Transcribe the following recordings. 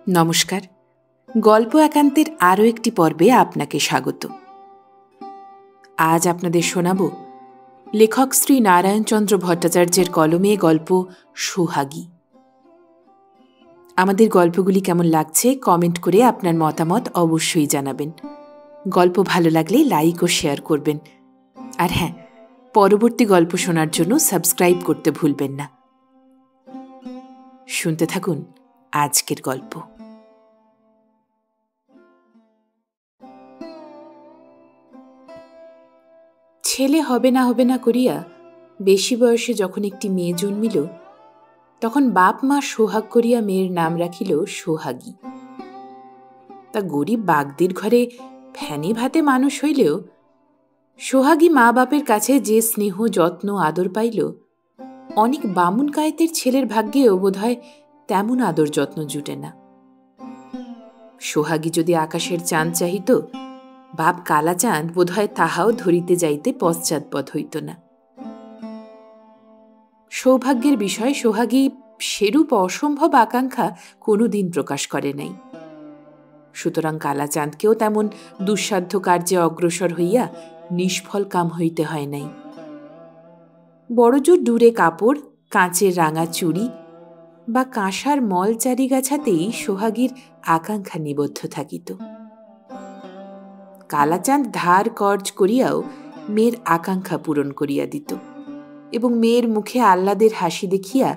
নমস্কার। গল্প একান্তের আরও একটি পর্বে আপনাকে স্বাগত। আজ আপনাদের শোনাব লেখক শ্রী নারায়ণচন্দ্র ভট্টাচার্যের কলমে গল্প সোহাগী। আমাদের গল্পগুলি কেমন লাগছে কমেন্ট করে আপনার মতামত অবশ্যই জানাবেন। গল্প ভালো লাগলে লাইক ও শেয়ার করবেন। আর হ্যাঁ, পরবর্তী গল্প শোনার জন্য সাবস্ক্রাইব করতে ভুলবেন না। শুনতে থাকুন আজকের গল্প। ছেলে হবে না করিয়া বেশি বয়সে যখন একটি মেয়ে জন্মিল, তখন বাপ মা সোহাগ করিয়া মেয়ের নাম রাখিল সোহাগী। তা গরিব বাগদির ঘরে ফ্যানে ভাতে মানুষ হইলেও সোহাগী মা বাপের কাছে যে স্নেহ যত্ন আদর পাইল, অনেক বামুন কায়েতের ছেলের ভাগ্যেও বোধহয় তেমন আদর যত্ন জুটে না। সোহাগী যদি আকাশের চাঁদ চাহিত, বাপ কালাচাঁদ বোধহয় তাহাও ধরিতে যাইতে পশ্চাৎপদ হইত না। সৌভাগ্যের বিষয় সোহাগী সেরূপ অসম্ভব আকাঙ্ক্ষা কোনোদিন প্রকাশ করে নাই। সুতরাং কালাচাঁদকেও তেমন দুঃসাধ্য কার্যে অগ্রসর হইয়া নিষ্ফল কাম হইতে হয় নাই। বড়জোর দূরে কাপড়, কাঁচের রাঙা চুড়ি বা কাঁসার মল চারিগাছাতেই সোহাগীর আকাঙ্ক্ষা নিবদ্ধ থাকিত। কালাচাঁদ ধার কর্জ করিয়াও মেয়ের আকাঙ্ক্ষা পূরণ করিয়া দিত এবং মেয়ের মুখে আহ্লাদের হাসি দেখিয়া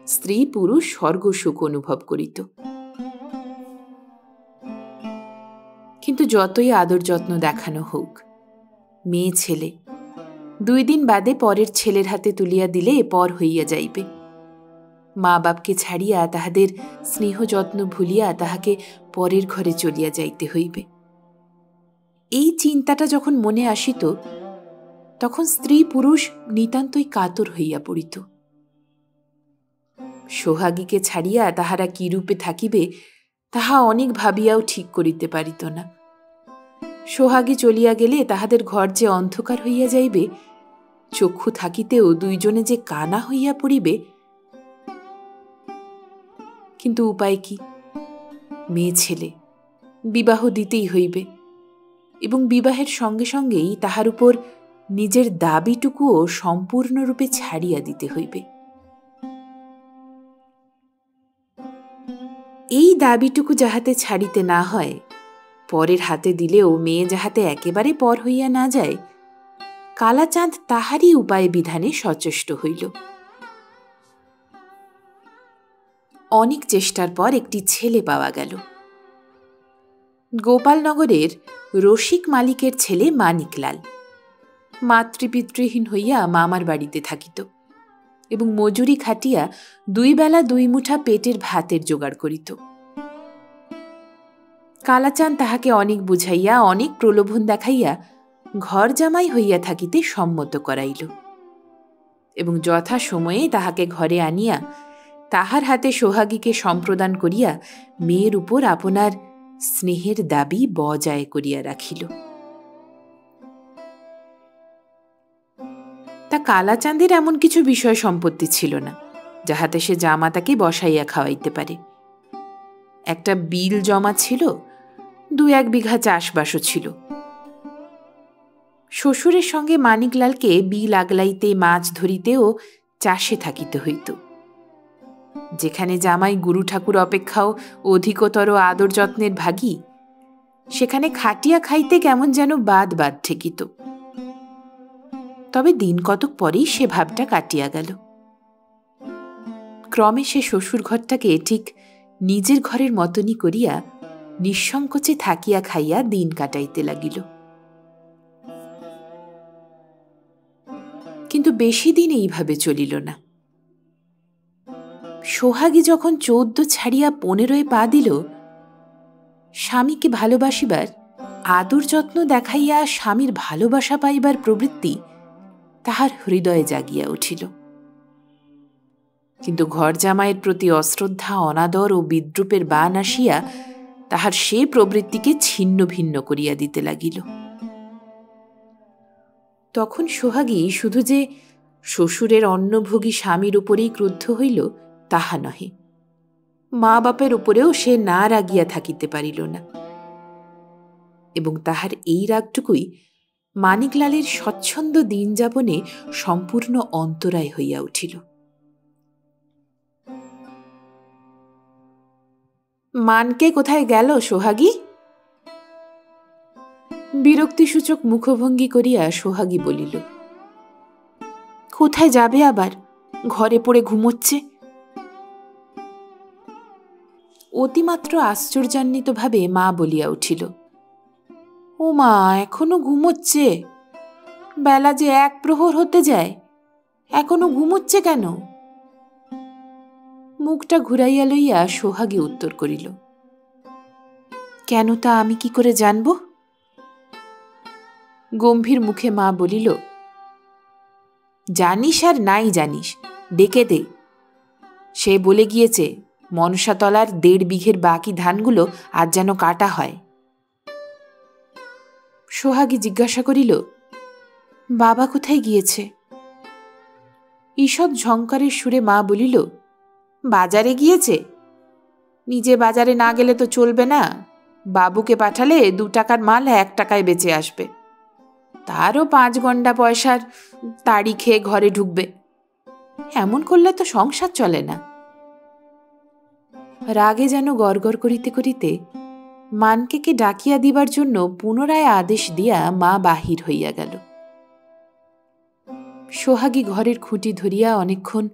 স্ত্রী পুরুষ স্বর্গসুখ অনুভব করিত। কিন্তু যতই আদর যত্ন দেখানো হোক, মেয়ে ছেলে 2 দিন বাদে পরের ছেলের হাতে তুলিয়া দিলে পর হইয়া যাইবে। মা বাপকে ছাড়িয়া তাহাদের স্নেহ যত্ন ভুলিয়া তাহাকে পরের ঘরে চলিয়া যাইতে হইবে। এই চিন্তাটা যখন মনে আসিত, তখন স্ত্রী পুরুষ নিতান্তই কাতর হইয়া পড়িত। সোহাগীকে ছাড়িয়া তাহারা কিরূপে থাকিবে তাহা অনেক ভাবিয়াও ঠিক করিতে পারিত না। সোহাগী চলিয়া গেলে তাহাদের ঘর যে অন্ধকার হইয়া যাইবে, চক্ষু থাকিতেও দুইজনে যে কানা হইয়া পড়িবে। কিন্তু উপায় কি? মেয়ে ছেলে, বিবাহ দিতেই হইবে এবং বিবাহের সঙ্গে সঙ্গেই তাহার উপর নিজের দাবিটুকুও সম্পূর্ণরূপে ছাড়িয়া দিতে হইবে। এই দাবিটুকু যাহাতে ছাড়িতে না হয়, পরের হাতে দিলেও মেয়ে যাহাতে একেবারে পর হইয়া না যায়, কালাচাঁদ তাহারই উপায় বিধানে সচেষ্ট হইল। অনেক চেষ্টার পর একটি ছেলে পাওয়া গেল। গোপালনগরের রসিক মালিকের ছেলে মানিকলাল মাতৃপিতৃহীন হইয়া মামার বাড়িতে থাকিত এবং মজুরি খাটিয়া 2 বেলা 2 মুঠা পেটের ভাতের জোগাড় করিত। কালাচাঁদ তাহাকে অনেক বুঝাইয়া, অনেক প্রলোভন দেখাইয়া ঘর জামাই হইয়া থাকিতে সম্মত করাইল এবং যথা সময়ে তাহাকে ঘরে আনিয়া তাহার হাতে সোহাগীকে সম্প্রদান করিয়া মেয়ের উপর আপনার স্নেহের দাবি বজায় করিয়া রাখিল। তা কালাচাঁদের এমন কিছু বিষয় সম্পত্তি ছিল না যাহাতে সে জামাতাকে বসাইয়া খাওয়াইতে পারে। একটা বিল জমা ছিল, 2-1 বিঘা চাষবাসও ছিল। শ্বশুরের সঙ্গে মানিকলালকে বিল আগলাইতে, মাছ ধরিতে ও চাষে থাকিতে হইত। যেখানে জামাই গুরু ঠাকুর অপেক্ষাও অধিকতর আদর যত্নের ভাগী, সেখানে খাটিয়া খাইতে কেমন যেন বাদ ঠেকিত। তবে দিন কতক পরেই সে ভাবটা কাটিয়া গেল। ক্রমে সে শ্বশুর ঘরটাকে ঠিক নিজের ঘরের মতনই করিয়া নিঃসংকোচে থাকিয়া খাইয়া দিন কাটাইতে লাগিল। কিন্তু বেশি দিন এইভাবে চলিল না। সোহাগী যখন 14 ছাড়িয়া 15 পা দিল, স্বামীকে ভালোবাসিবার, আদর যত্ন দেখাইয়া স্বামীর ভালোবাসা পাইবার প্রবৃত্তি তাহার হৃদয়ে জাগিয়া উঠিল। কিন্তু ঘর জামাইয়ের প্রতি অশ্রদ্ধা, অনাদর ও বিদ্রূপের বান আসিয়া তাহার সে প্রবৃত্তিকে ছিন্ন ভিন্ন করিয়া দিতে লাগিল। তখন সোহাগী শুধু যে শ্বশুরের অন্নভোগী স্বামীর উপরেই ক্রুদ্ধ হইল তাহা নহে, মা বাপের উপরেও সে না রাগিয়া থাকিতে পারিল না, এবং তাহার এই রাগটুকুই মানিকলালের স্বচ্ছন্দ দিন যাপনে সম্পূর্ণ অন্তরায় হইয়া উঠিল। মানকে কোথায় গেল সোহাগী? বিরক্তিসূচক মুখভঙ্গি করিয়া সোহাগী বলিল, কোথায় যাবে আবার, ঘরে পড়ে ঘুমোচ্ছে। অতিমাত্র আশ্চর্যান্বিতভাবে মা বলিয়া উঠিল, ও মা, এখনো ঘুমোচ্ছে? বেলা যে 1 প্রহর হতে যায়, এখনো ঘুমোচ্ছে কেন? মুখটা ঘুরাইয়া লইয়া সোহাগী উত্তর করিল, কেন তা আমি কি করে জানব? গম্ভীর মুখে মা বলিল, জানিস আর নাই জানিস, ডেকে দে। সে বলে গিয়েছে মনসাতলার 1.5 বিঘের বাকি ধানগুলো আজ যেন কাটা হয়। সোহাগী জিজ্ঞাসা করিল, বাবা কোথায় গিয়েছে? ঈষৎ ঝংকারের সুরে মা বলিল, বাজারে গিয়েছে। নিজে বাজারে না গেলে তো চলবে না, বাবুকে পাঠালে 2 টাকার মাল 1 টাকায় বেচে আসবে, তারও 5 গন্ডা পয়সার তাড়ি খেয়ে ঘরে ঢুকবে। এমন করলে তো সংসার চলে না। রাগে যেন গড়গড় করিতে করিতে মানকেকে ডাকিয়া দিবার জন্য পুনরায় আদেশ দিয়া মা বাহির হইয়া গেল। সোহাগী ঘরের খুঁটি ধরিয়া অনেকক্ষণ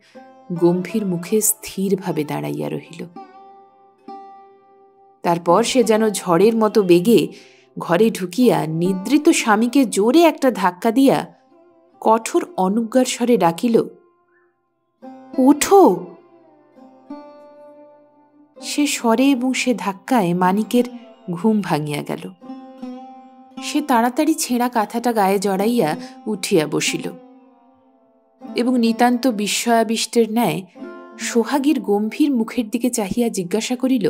গম্ভীর মুখে স্থিরভাবে দাঁড়াইয়া রহিল। তারপর সে যেন ঝড়ের মতো বেগে ঘরে ঢুকিয়া নিদ্রিত স্বামীকে জোরে একটা ধাক্কা দিয়া কঠোর অনুজ্ঞার স্বরে ডাকিল, ওঠো। সে স্বরে এবং সে ধাক্কায় মানিকের ঘুম ভাঙিয়া গেল। সে তাড়াতাড়ি ছেঁড়া কাঁথাটা গায়ে জড়াইয়া উঠিয়া বসিল এবং নিতান্ত বিস্ময়াবিষ্টের ন্যায় সোহাগীর গম্ভীর মুখের দিকে চাহিয়া জিজ্ঞাসা করিল,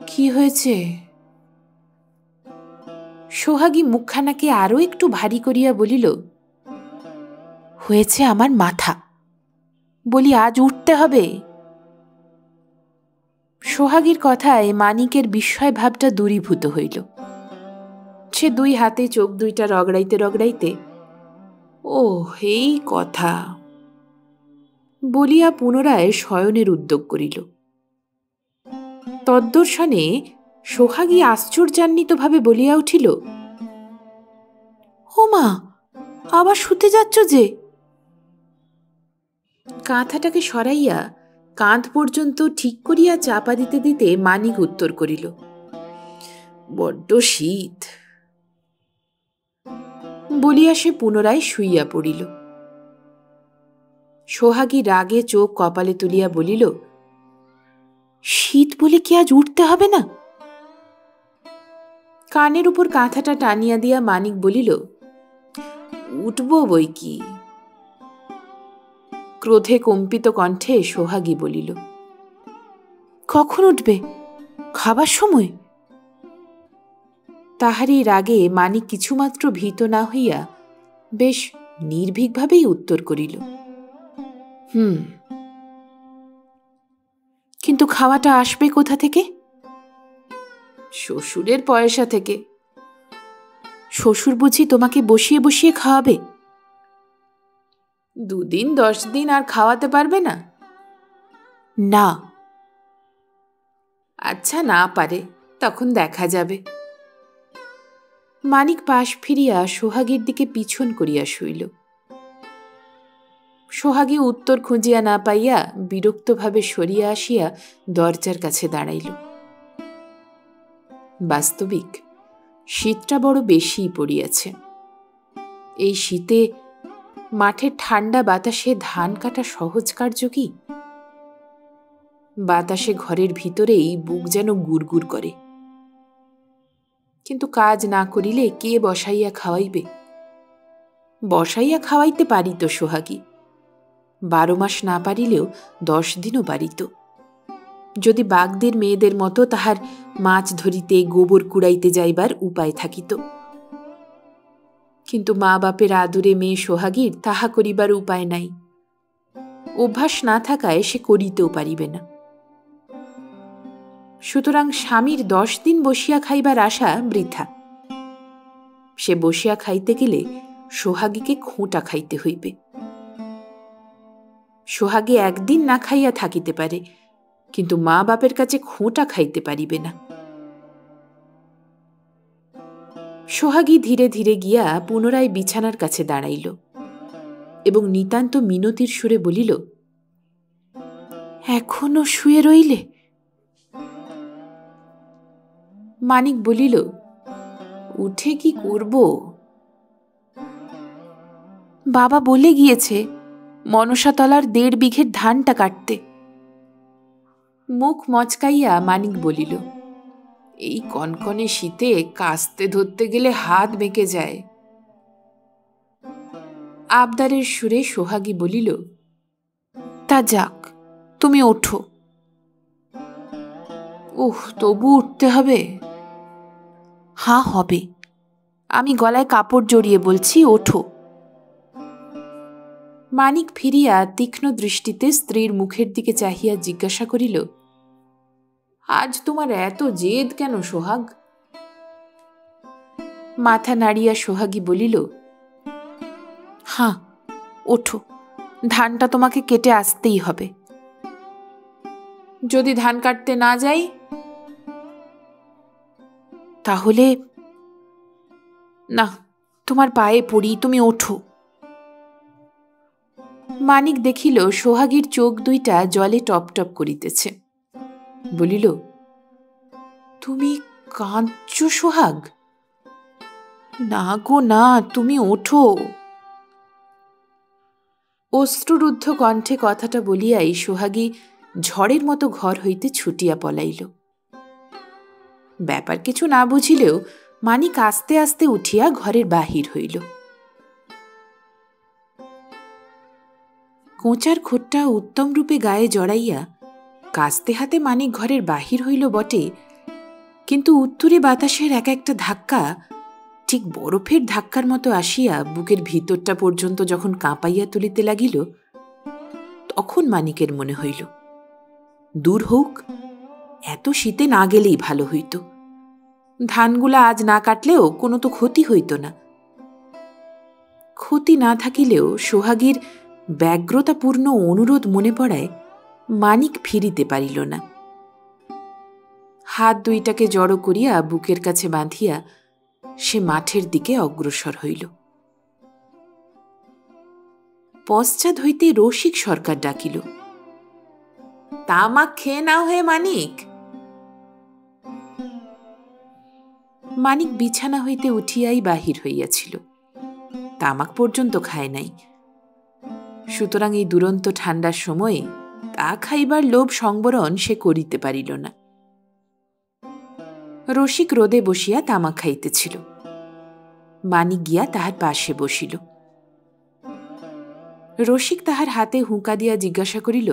কি হয়েছে? সোহাগী মুখখানাকে আরো একটু ভারী করিয়া বলিল, হয়েছে আমার মাথা, বলি আজ উঠতে হবে। সোহাগীর কথায় মানিকের বিস্ময় ভাবটা দূরীভূত হইল। সে 2 হাতে চোখ 2টা রগড়াইতে রগড়াইতে, ও এই কথা বলিয়া পুনরায় শয়নের উদ্যোগ করিল। তদ্দর্শনে সোহাগী আশ্চর্যান্বিতভাবে বলিয়া উঠিল, ও মা, আবার শুতে যাচ্ছ যে? কাঁথাটাকে সরাইয়া কাঁধ পর্যন্ত ঠিক করিয়া চাপা দিতে দিতে মানিক উত্তর করিল, বড্ড শীত। বলিয়া সে পুনরায় শুইয়া পড়িল। সোহাগী রাগে চোখ কপালে তুলিয়া বলিল, শীত বলে কি আজ উঠতে হবে না? কানের উপর কাঁথাটা টানিয়া দিয়া মানিক বলিল, উঠব বই কি। ক্রোধে কম্পিত কণ্ঠে সোহাগী বলিল, কখন উঠবে? খাবার সময়? তাহারই রাগে মানিক কিছুমাত্র ভীত না হইয়া বেশ নির্ভীকভাবেই উত্তর করিল, কিন্তু খাওয়াটা আসবে কোথা থেকে? শ্বশুরের পয়সা থেকে। শ্বশুর বুঝি তোমাকে বসিয়ে বসিয়ে খাওয়াবে? 2 দিন 10 দিন আর খাওয়াতে পারবে না? না। আচ্ছা, না পারে, তখন দেখা যাবে। মানিক পাশ ফিরিয়া সোহাগীর দিকে পিছন করিয়া শুইল। সোহাগী উত্তর খুঁজিয়া না পাইয়া বিরক্তভাবে সরিয়া আসিয়া দরজার কাছে দাঁড়াইল। বাস্তবিক শীতটা বড় বেশিই পড়িয়াছে। এই শীতে মাঠের ঠান্ডা বাতাসে ধান কাটা সহজ কার্য কি? বাতাসে ঘরের ভিতরেই বুক যেন গুড়গুড় করে। কিন্তু কাজ না করিলে কে বসাইয়া খাওয়াইবে? বসাইয়া খাওয়াইতে পারিত সোহাগী, 12 মাস না পারিলেও 10 দিনও পারিত, যদি বাগদের মেয়েদের মতো তাহার মাছ ধরিতে গোবর কুড়াইতে যাইবার উপায় থাকিত। কিন্তু মা বাপের আদরে মেয়ে সোহাগীর তাহা করিবার উপায় নাই। অভ্যাস না থাকায় সে করিতেও পারিবে না। সুতরাং স্বামীর 10 দিন বসিয়া খাইবার আশা বৃথা। সে বসিয়া খাইতে গেলে সোহাগীকে খোঁটা খাইতে হইবে। সোহাগী একদিন না খাইয়া থাকিতে পারে, কিন্তু মা বাপের কাছে খোঁটা খাইতে পারিবে না। সোহাগী ধীরে ধীরে গিয়া পুনরায় বিছানার কাছে দাঁড়াইল এবং নিতান্ত মিনতির সুরে বলিল, এখনো শুয়ে রইলে? মানিক বলিল, উঠে কি করব? বাবা বলে গিয়েছে মনসাতলার 1.5 বিঘের ধানটা কাটতে। মুখ মচকাইয়া মানিক বলিল, এই কনকনে শীতে কাস্তে ধরতে গেলে হাত বেঁকে যায়। আবদারের সুরে সোহাগী বলিল, তা যাক, তুমি ওঠো। ওহ, তবু উঠতে হবে? হ্যাঁ, হবে। আমি গলায় কাপড় জড়িয়ে বলছি, ওঠো। মানিক ফিরিয়া তীক্ষ্ণ দৃষ্টিতে স্ত্রীর মুখের দিকে চাহিয়া জিজ্ঞাসা করিল, আজ তোমার এত জেদ কেন সোহাগ? মাথা নাড়িয়া সোহাগী বলিল, হ্যাঁ, ওঠো, ধানটা তোমাকে কেটে আসতেই হবে। যদি ধান কাটতে না যাই? তাহলে না, তোমার পায়ে পড়ি, তুমি ওঠো। মানিক দেখিল সোহাগীর চোখ দুইটা জলে টপ টপ করিতেছে। বলিল, তুমি কাঁদছ সোহাগ? না গো না, তুমি ওঠো। অশ্রুরুদ্ধ কণ্ঠে কথাটা বলিয়াই সোহাগী ঝড়ের মতো ঘর হইতে ছুটিয়া পলাইল। ব্যাপার কিছু না বুঝিলেও মানিক আস্তে আস্তে উঠিয়া ঘরের বাহির হইল। কোঁচার খোট্টা উত্তম রূপে গায়ে জড়াইয়া কাস্তে হাতে মানিক ঘরের বাহির হইল বটে, কিন্তু উত্তুরে বাতাসের এক একটা ধাক্কা ঠিক বরফের ধাক্কার মতো আসিয়া বুকের ভিতরটা পর্যন্ত যখন কাঁপাইয়া তুলিতে লাগিল, তখন মানিকের মনে হইল, দূর হোক, এত শীতে না গেলেই ভালো হইত। ধানগুলা আজ না কাটলেও কোনো তো ক্ষতি হইত না। ক্ষতি না থাকিলেও সোহাগীর ব্যগ্রতাপূর্ণ অনুরোধ মনে পড়ায় মানিক ফিরিতে পারিল না। হাত দুইটাকে জড়ো করিয়া বুকের কাছে বাঁধিয়া সে মাঠের দিকে অগ্রসর হইল। পশ্চাৎ হইতে রসিক সরকার ডাকিল, তামাক খেয়ে নাও হে মানিক। মানিক বিছানা হইতে উঠিয়াই বাহির হইয়াছিল, তামাক পর্যন্ত খায় নাই। সুতরাং এই দুরন্ত ঠান্ডার সময়ে তা খাইবার লোভ সংবরণ সে করিতে পারিল না। রসিক রোদে বসিয়া তামাক খাইতেছিল। মানিক গিয়া তাহার পাশে বসিল। রসিক তাহার হাতে হুঁকা দিয়া জিজ্ঞাসা করিল,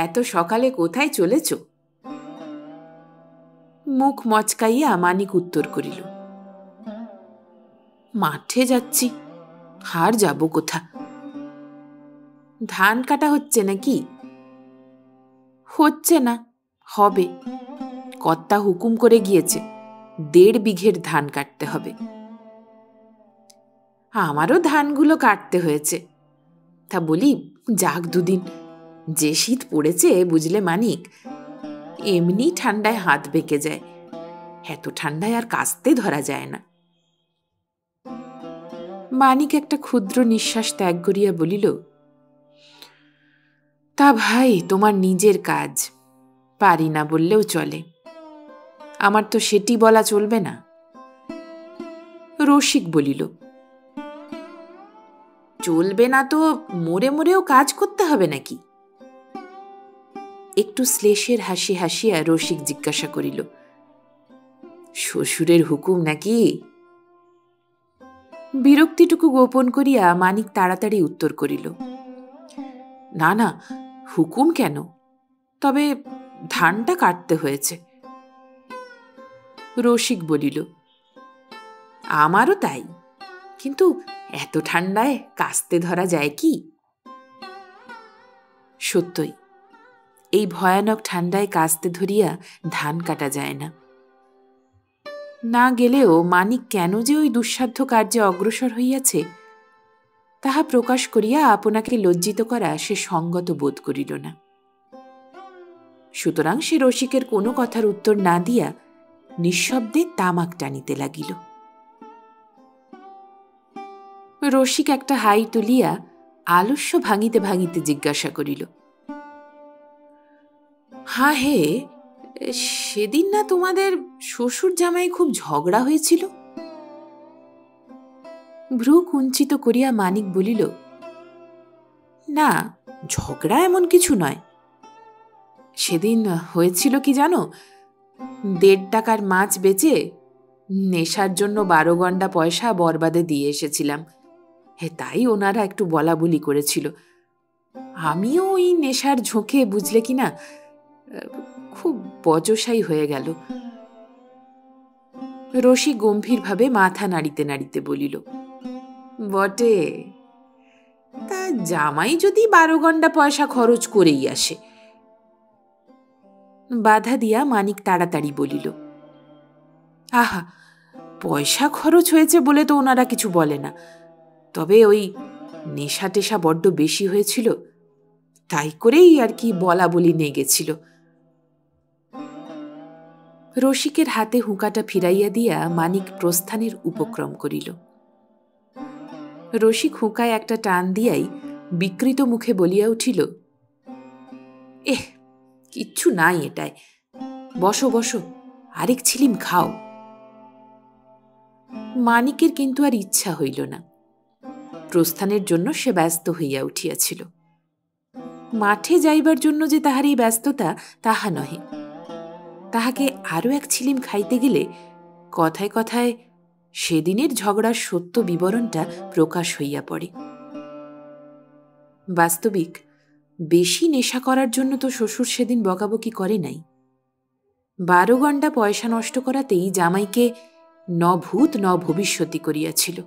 এত সকালে কোথায় চলেছ? মুখ মচকাইয়া মানিক উত্তর করিল, মাঠে যাচ্ছি। আর যাব কোথা? ধান কাটা হচ্ছে নাকি? হচ্ছে না, হবে। কর্তা হুকুম করে গিয়েছে 1.5 বিঘের ধান কাটতে হবে। আমারও ধানগুলো কাটতে হয়েছে। তা বলি, যাক 2 দিন, যে শীত পড়েছে বুঝলে মানিক, এমনি ঠান্ডায় হাত বেঁকে যায়। এত ঠান্ডায় আর কাস্তে ধরা যায় না। মানিক একটা ক্ষুদ্র নিঃশ্বাস ত্যাগ করিয়া বলিল, তা ভাই, তোমার নিজের কাজ, পারি না বললেও চলে। আমার তো সেটি বলা চলবে না। রসিক বলিল, চলবে না তো মরে মরেও কাজ করতে হবে নাকি? একটু শ্লেষের হাসি হাসিয়া রসিক জিজ্ঞাসা করিল, শ্বশুরের হুকুম নাকি? বিরক্তিটুকু গোপন করিয়া মানিক তাড়াতাড়ি উত্তর করিল, না না, হুকুম কেন, তবে ধানটা কাটতে হয়েছে। রসিক বলিল, আমারও তাই, কিন্তু এত ঠান্ডায় কাস্তে ধরা যায় কি? সত্যই, এই ভয়ানক ঠান্ডায় কাস্তে ধরিয়া ধান কাটা যায় না। না গেলেও মানিক কেন যে ওই দুঃসাধ্য কার্যে অগ্রসর হইয়াছে তাহা প্রকাশ করিয়া আপনাকে লজ্জিত করা সে সঙ্গত বোধ করিল না। সুতরাং সে রসিকের কোনো কথার উত্তর না দিয়া নিঃশব্দে তামাক টানিতে লাগিল। রসিক একটা হাই তুলিয়া আলস্য ভাঙিতে ভাঙিতে জিজ্ঞাসা করিল, হা হে, সেদিন না তোমাদের শ্বশুর জামাই খুব ঝগড়া হয়েছিল? ভ্রু কুঞ্চিত করিয়া মানিক বলিল, না, ঝগড়া এমন কিছু নয়। সেদিন হয়েছিল কি জানো, 1.5 টাকার মাছ বেচে নেশার জন্য 12 গন্ডা পয়সা বরবাদে দিয়ে এসেছিলাম। তাই ওনারা একটু বলা বলি করেছিল। আমিও ওই নেশার ঝোঁকে বুঝলে কিনা খুব বজসাই হয়ে গেল। রসিক গম্ভীরভাবে মাথা নাড়িতে নাড়িতে বলিল, বটে, তা জামাই যদি 12 গন্ডা পয়সা খরচ করেই আসে? বাধা দিয়া মানিক তাড়াতাড়ি বলিল, আহা, পয়সা খরচ হয়েছে বলে তো ওনারা কিছু বলে না, তবে ওই নেশা টেশা বড্ড বেশি হয়েছিল, তাই করেই আর কি বলা বলি নেগেছিল। রসিকের হাতে হুঁকাটা ফিরাইয়া দিয়া মানিক প্রস্থানের উপক্রম করিল। রসিক হুঁকায় একটা টান দিয়াই বিকৃত মুখে বলিয়া উঠিল, কিচ্ছু নাই এটায়, বসো বসো, আরেক ছিলিম খাও। মানিকের কিন্তু আর ইচ্ছা হইল না। প্রস্থানের জন্য সে ব্যস্ত হইয়া উঠিয়াছিল। মাঠে যাইবার জন্য যে তাহার এই ব্যস্ততা তাহা নহে। তাহাকে আরও এক ছিলিম খাইতে গেলে কথায় কথায় সেদিনের ঝগড়ার সত্য বিবরণটা প্রকাশ হইয়া পড়ে। বাস্তবিক বেশি নেশা করার জন্য তো শ্বশুর সেদিন বকাবকি করে নাই। 12 গন্ডা পয়সা নষ্ট করাতেই জামাইকে ন ভূত ন ভবিষ্যতি করিয়াছিল।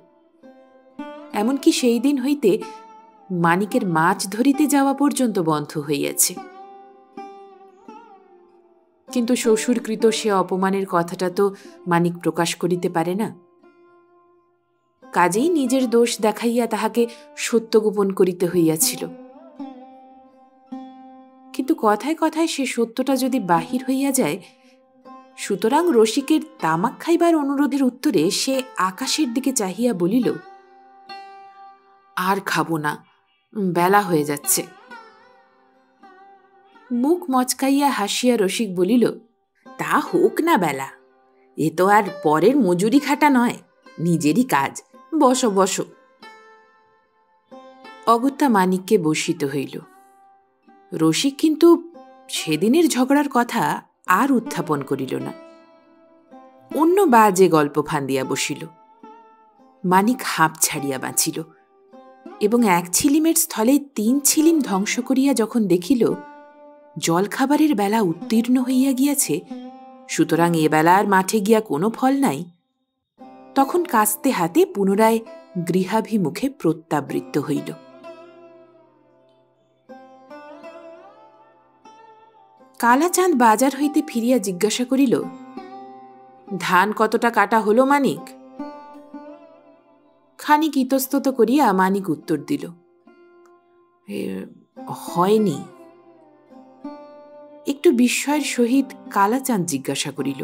এমনকি সেই দিন হইতে মানিকের মাছ ধরিতে যাওয়া পর্যন্ত বন্ধ হইয়াছে। কিন্তু শ্বশুরকৃত সে অপমানের কথাটা তো মানিক প্রকাশ করিতে পারে না। কাজেই নিজের দোষ দেখাইয়া তাহাকে সত্য গোপন করিতে হইয়াছিল। কিন্তু কথায় কথায় সে সত্যটা যদি বাহির হইয়া যায়, সুতরাং রসিকের তামাক খাইবার অনুরোধের উত্তরে সে আকাশের দিকে চাহিয়া বলিল, আর খাবো না, বেলা হয়ে যাচ্ছে। মুখ মচকাইয়া হাসিয়া রসিক বলিল, তা হোক না বেলা, এ তো আর পরের মজুরি খাটা নয়, নিজেরই কাজ, বসো বসো। অগত্যা মানিককে বসিতে হইল। রসিক কিন্তু সেদিনের ঝগড়ার কথা আর উত্থাপন করিল না। অন্য বাজে গল্প ফান্দিয়া বসিল। মানিক হাঁপ ছাড়িয়া বাঁচিল এবং 1 ছিলিমের স্থলে 3 ছিলিম ধ্বংস করিয়া যখন দেখিল জলখাবারের বেলা উত্তীর্ণ হইয়া গিয়াছে, সুতরাং এ বেলার মাঠে গিয়া কোনো ফল নাই, তখন কাস্তে হাতে পুনরায় গৃহাভিমুখে প্রত্যাবৃত্ত হইল। কালাচাঁদ বাজার হইতে ফিরিয়া জিজ্ঞাসা করিল, ধান কতটা কাটা হলো মানিক? খানিক ইতস্তত করিয়া মানিক উত্তর দিল, হয়নি। একটু বিস্ময়ের সহিত কালাচাঁদ জিজ্ঞাসা করিল,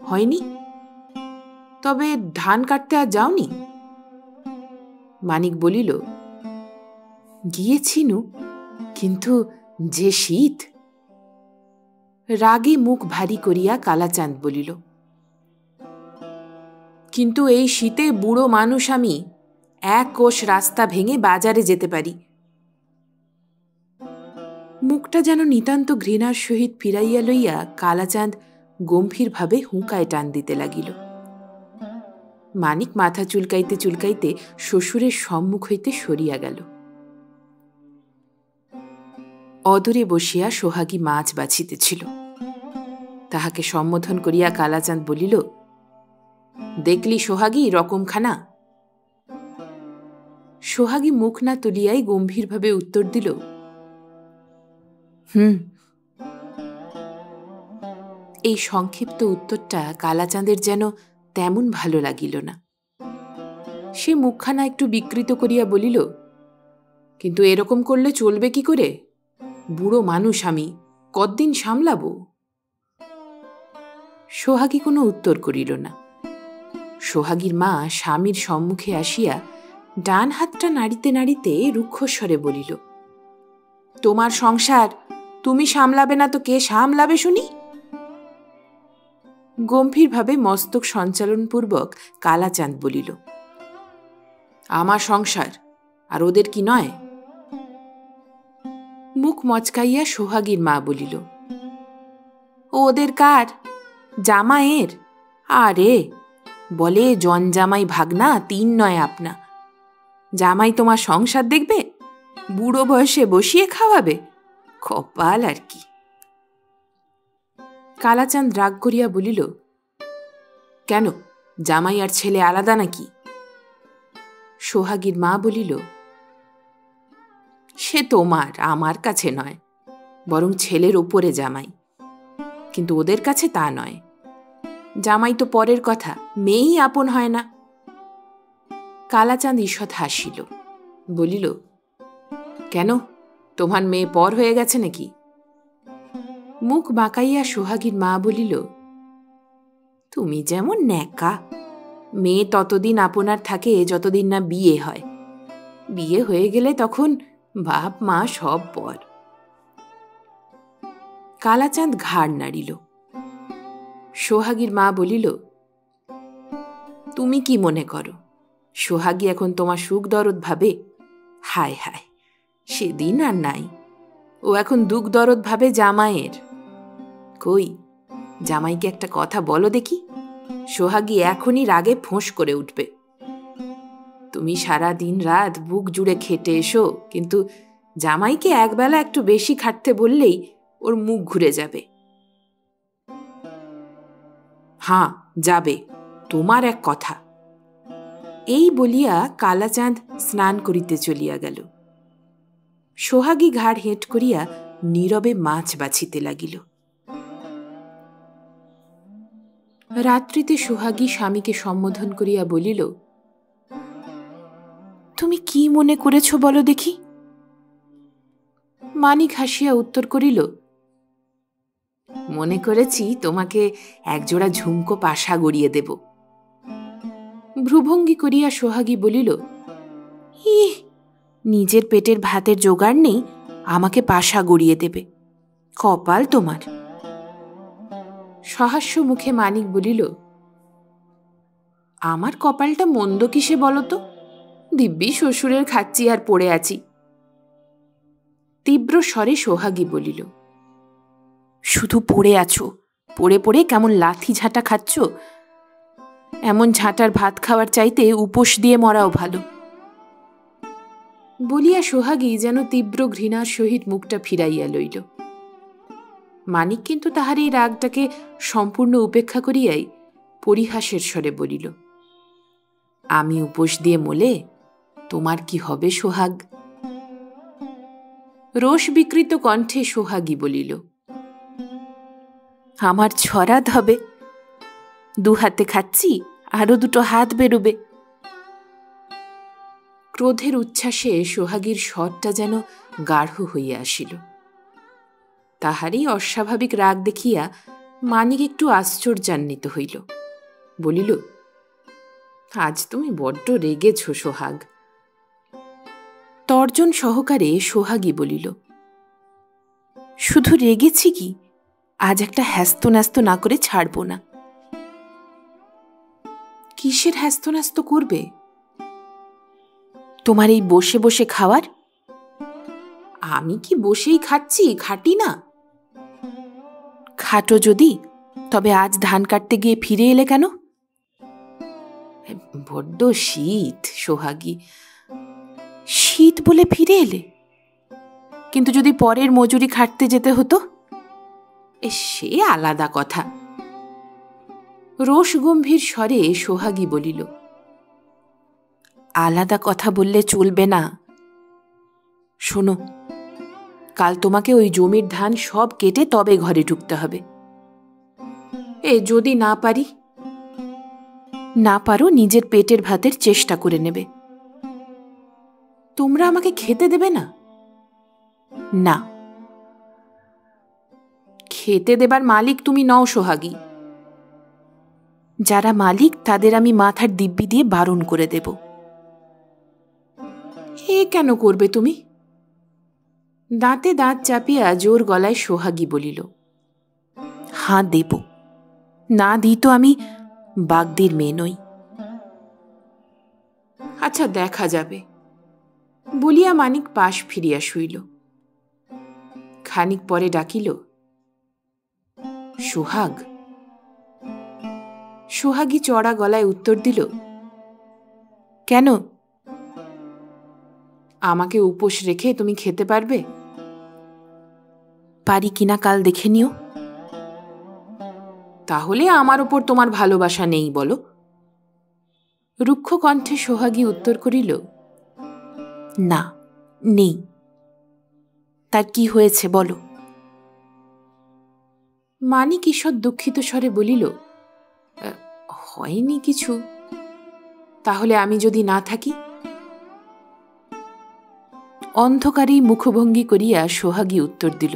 হয়নি? তবে ধান কাটতে আর যাওনি? মানিক বলিল, গিয়েছিনু, কিন্তু যে শীত। রাগে মুখ ভারী করিয়া কালাচাঁদ বলিল, কিন্তু এই শীতে বুড়ো মানুষ আমি 1 কোষ রাস্তা ভেঙে বাজারে যেতে পারি। মুখটা যেন নিতান্ত ঘৃণার সহিত ফিরাইয়া লইয়া কালাচাঁদ গম্ভীরভাবে হুঁকায় টান দিতে লাগিল। মানিক মাথা চুলকাইতে চুলকাইতে শ্বশুরের সম্মুখ হইতে সরিয়া গেল। অদূরে বসিয়া সোহাগী মাছ বাছিতেছিল। তাহাকে সম্বোধন করিয়া কালাচাঁদ বলিল, দেখলি সোহাগী রকমখানা? সোহাগী মুখ না তুলিয়াই গম্ভীরভাবে উত্তর দিল, হুম। এই সংক্ষিপ্ত উত্তরটা কালাচাঁদের যেন তেমন ভালো লাগিল না। সে মুখখানা একটু বিকৃত করিয়া বলিল, কিন্তু এরকম করলে চলবে কি করে? বুড়ো মানুষ আমি, কতদিন সামলাব? সোহাগী কোনো উত্তর করিল না। সোহাগীর মা স্বামীর সম্মুখে আসিয়া ডান হাতটা নাড়িতে নাড়িতে রুক্ষস্বরে বলিল, তোমার সংসার তুমি সামলাবে না তো কে সামলাবে শুনি? গম্ভীরভাবে মস্তক সঞ্চালনপূর্বক কালাচাঁদ বলিল, আমার সংসার, আর ওদের কি নয়? মুখ মচকাইয়া সোহাগীর মা বলিল, ওদের কার? জামাইয়ের? আরে বলে জনজামাই ভাগনা, তিন নয় আপনা। জামাই তোমার সংসার দেখবে? বুড়ো বয়সে বসিয়ে খাওয়াবে? কপাল আর কি। কালাচাঁদ রাগ করিয়া বলিল, কেন, জামাই আর ছেলে আলাদা নাকি? সোহাগীর মা বলিল, সে তোমার, আমার কাছে নয়, বরং ছেলের ওপরে জামাই, কিন্তু ওদের কাছে তা নয়। জামাই তো পরের কথা, মেয়েই আপন হয় না। কালাচাঁদ ঈষৎ হাসিল, বলিল, কেন, তোমার মেয়ে পর হয়ে গেছে নাকি? মুখ বাঁকাইয়া সোহাগীর মা বলিল, তুমি যেমন ন্যাকা। মেয়ে ততদিন আপনার থাকে যতদিন না বিয়ে হয়। বিয়ে হয়ে গেলে তখন বাপ মা সব পর। কালাচাঁদ ঘাড় নাড়িল। সোহাগীর মা বলিল, তুমি কি মনে করো সোহাগী এখন তোমার সুখ দরদ ভাবে? হায় হায়, সেদিন আর নাই। ও এখন দুঃখ দরদ ভাবে জামাইয়ের। কই, জামাইকে একটা কথা বলো দেখি, সোহাগী এখনই রাগে ফোঁস করে উঠবে। তুমি সারা দিন রাত বুক জুড়ে খেটে এসো, কিন্তু জামাইকে একবেলা একটু বেশি খাটতে বললেই ওর মুখ ঘুরে যাবে। হাঁ যাবে, তোমার এক কথা। এই বলিয়া কালাচাঁদ স্নান করিতে চলিয়া গেল। সোহাগী ঘাড় হেঁট করিয়া নীরবে মাছ বাছিতে লাগিল। রাত্রিতে সোহাগী স্বামীকে সম্বোধন করিয়া বলিল, তুমি কি মনে করেছ বলো দেখি? মানিক হাসিয়া উত্তর করিল, মনে করেছি তোমাকে একজোড়া ঝুমকো পাশা গড়িয়ে দেব। ভ্রুভঙ্গি করিয়া সোহাগী বলিল, ইহ, নিজের পেটের ভাতের জোগাড় নেই, আমাকে পাশা গড়িয়ে দেবে? কপাল তোমার। সহাস্য মুখে মানিক বলিল, আমার কপালটা মন্দ কিসে বলো তো? দিব্যি শ্বশুরের খাচ্ছি আর পড়ে আছি। তীব্র স্বরে সোহাগী বলিল, শুধু পড়ে আছো, পড়ে পড়ে কেমন লাথি ঝাঁটা খাচ্ছ। এমন ঝাঁটার ভাত খাওয়ার চাইতে উপোস দিয়ে মরাও ভালো। বলিয়া সোহাগী যেন তীব্র ঘৃণার সহিত মুখটা ফিরাইয়া লইল। মানিক কিন্তু তাহার এই রাগটাকে সম্পূর্ণ উপেক্ষা করিয়াই পরিহাসের স্বরে বলিল, আমি উপোস দিয়ে মলে তোমার কি হবে সোহাগ? রোষ বিকৃত কণ্ঠে সোহাগী বলিল, আমার ছরাদ হবে। দু হাতে খাচ্ছি, আরো দুটো হাত বেরোবে। ক্রোধের উচ্ছ্বাসে সোহাগীর স্বরটা যেন গাঢ় হইয়া আসিল। তাহারই অস্বাভাবিক রাগ দেখিয়া মানিক একটু আশ্চর্যান্বিত হইল। বলিল, আজ তুমি বড্ড রেগেছ সোহাগ। তর্জন সহকারে সোহাগী বলিল, শুধু রেগেছি কি, আজ একটা হ্যাস্ত ন্যাস্ত না করে ছাড়ব না। কিসের হ্যাস্ত ন্যাস্ত করবে? তোমার এই বসে বসে খাওয়ার। আমি কি বসেই খাচ্ছি, খাটি না? খাটো যদি, তবে আজ ধান কাটতে গিয়ে ফিরে এলে কেন? বড্ড শীত সোহাগী। শীত বলে ফিরে এলে? কিন্তু যদি পরের মজুরি খাটতে যেতে হতো? সে আলাদা কথা। রোষগম্ভীর স্বরে সোহাগী বলিল, আলাদা কথা বললে চলবে না। শোনো, কাল তোমাকে ওই জমির ধান সব কেটে তবে ঘরে ঢুকতে হবে। যদি না পারি? না পারো নিজের পেটের ভাতের চেষ্টা করে নেবে। তোমরা আমাকে খেতে দেবে না? না। খেতে দেবার মালিক তুমি নও সোহাগী। যারা মালিক তাদের আমি মাথার দিব্যি দিয়ে বারণ করে দেব। কেন করবে তুমি? দাঁতে দাঁত চাপিয়া জোর গলায় সোহাগী বলিল, হাঁ দেব, না দিই তো আমি বাগদির মেয়ে নই। আচ্ছা দেখা যাবে, বলিয়া মানিক পাশ ফিরিয়া শুইল। খানিক পরে ডাকিল, সোহাগ। সোহাগী চড়া গলায় উত্তর দিল, কেন? আমাকে উপোস রেখে তুমি খেতে পারবে? পারি কিনা কাল দেখে নিও। তাহলে আমার ওপর তোমার ভালোবাসা নেই বলো? রুক্ষ কণ্ঠে সোহাগী উত্তর করিল, না, নেই। তার কি হয়েছে বলো? মানিক ঈষৎ দুঃখিত স্বরে বলিল, হয়নি কিছু। তাহলে আমি যদি না থাকি? অন্ধকারেই মুখভঙ্গি করিয়া সোহাগী উত্তর দিল,